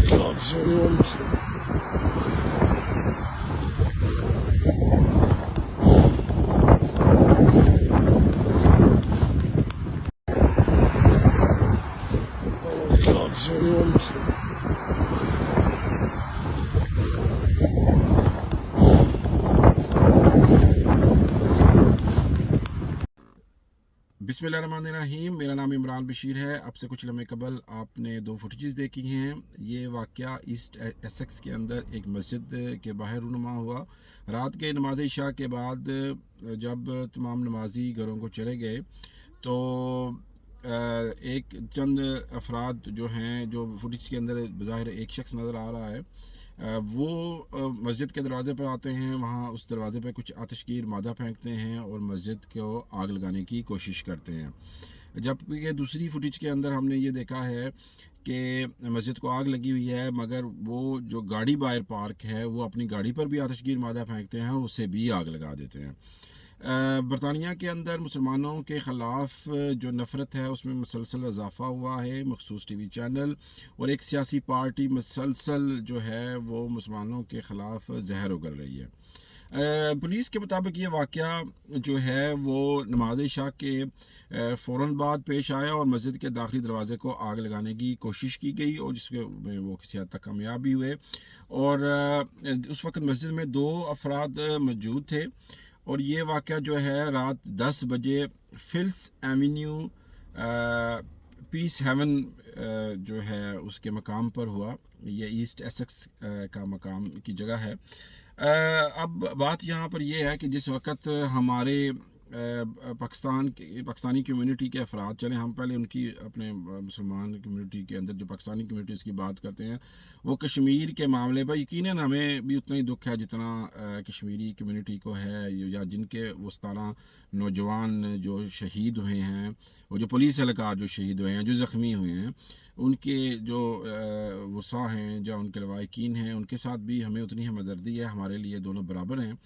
God's only one Muslim. God's only one Muslim. बिस्मिल्लाहिर्रहमानिर्रहीम। मेरा नाम इमरान बशीर है। अब से कुछ लम्हे कबल आपने दो फुटेजेस देखी हैं। ये वाक़या ईस्ट एसेक्स के अंदर एक मस्जिद के बाहर रूनुमा हुआ। रात के नमाज इशा के बाद जब तमाम नमाजी घरों को चले गए तो एक चंद अफराद जो हैं, जो फुटेज के अंदर बज़ाहिर एक शख्स नज़र आ रहा है, वो मस्जिद के दरवाज़े पर आते हैं। वहाँ उस दरवाज़े पर कुछ आतिशगीर मादा फेंकते हैं और मस्जिद को आग लगाने की कोशिश करते हैं। जबकि दूसरी फुटेज के अंदर हमने ये देखा है कि मस्जिद को आग लगी हुई है, मगर वो जो गाड़ी बाहर पार्क है वो अपनी गाड़ी पर भी आतिशगीर मादा फेंकते हैं और उससे भी आग लगा देते हैं। बरतानिया के अंदर मुसलमानों के ख़िलाफ़ जो नफ़रत है उसमें मुसलसल इजाफ़ा हुआ है। मखसूस टीवी चैनल और एक सियासी पार्टी मुसलसल जो है वो मुसलमानों के ख़िलाफ़ जहर उगल रही है। पुलिस के मुताबिक ये वाक़या जो है वो नमाज इशा के फ़ौरन बाद पेश आया और मस्जिद के दाखिली दरवाज़े को आग लगाने की कोशिश की गई और जिसमें वो किसी हद तक कामयाब भी हुए। और उस वक़्त मस्जिद में 2 अफराद मौजूद थे और ये वाक़या जो है रात 10 बजे फिल्स एवेन्यू पीस हेवन जो है उसके मकाम पर हुआ। ये ईस्ट एसेक्स का मकाम की जगह है। अब बात यहाँ पर यह है कि जिस वक़्त हमारे पाकिस्तानी कम्युनिटी के अफराद, चलें हम पहले उनकी अपने मुसलमान कम्युनिटी के अंदर जो पाकिस्तानी कम्युनिटीज़ की बात करते हैं, वो कश्मीर के मामले पर यकीनन हमें भी उतना ही दुख है जितना कश्मीरी कम्युनिटी को है, या जिनके वस्ताना नौजवान जो शहीद हुए हैं, वो जो पुलिस एहलकार जो शहीद हुए हैं, जो ज़ख्मी हुए हैं, उनके जो वसा हैं, जो उनके लवाकिन हैं, उनके साथ भी हमें उतनी हमदर्दी है। हमारे लिए दोनों बराबर हैं।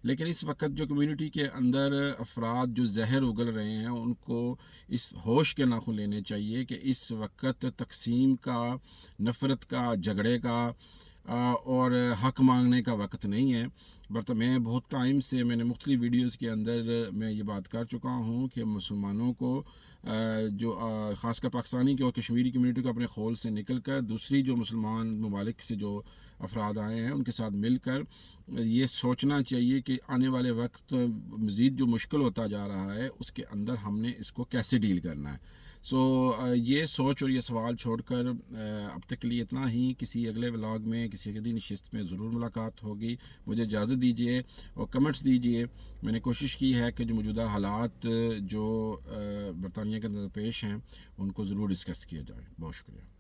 लेकिन इस वक्त जो कम्युनिटी के अंदर अफराद जो जहर उगल रहे हैं, उनको इस होश के नाखुन लेने चाहिए कि इस वक्त तकसीम का, नफ़रत का, झगड़े का और हक़ मांगने का वक्त नहीं है। बट मैं बहुत टाइम से मैंने मुख्तलिफ़ वीडियोज़ के अंदर मैं ये बात कर चुका हूँ कि मुसलमानों को जो ख़ासकर पाकिस्तानी की और कश्मीरी कम्युनिटी को अपने खोल से निकल कर दूसरी जो मुसलमान ममालिक से जो अफराद आए हैं उनके साथ मिलकर ये सोचना चाहिए कि आने वाले वक्त मज़ीद जो मुश्किल होता जा रहा है उसके अंदर हमने इसको कैसे डील करना है। ये सोच और ये सवाल छोड़कर अब तक के लिए इतना ही। किसी अगले व्लॉग में, किसी अगली नशिस्त में ज़रूर मुलाकात होगी। मुझे इजाज़त दीजिए और कमेंट्स दीजिए। मैंने कोशिश की है कि जो मौजूदा हालात जो बरतानिया के अंदर पेश हैं उनको ज़रूर डिस्कस किया जाए। बहुत शुक्रिया।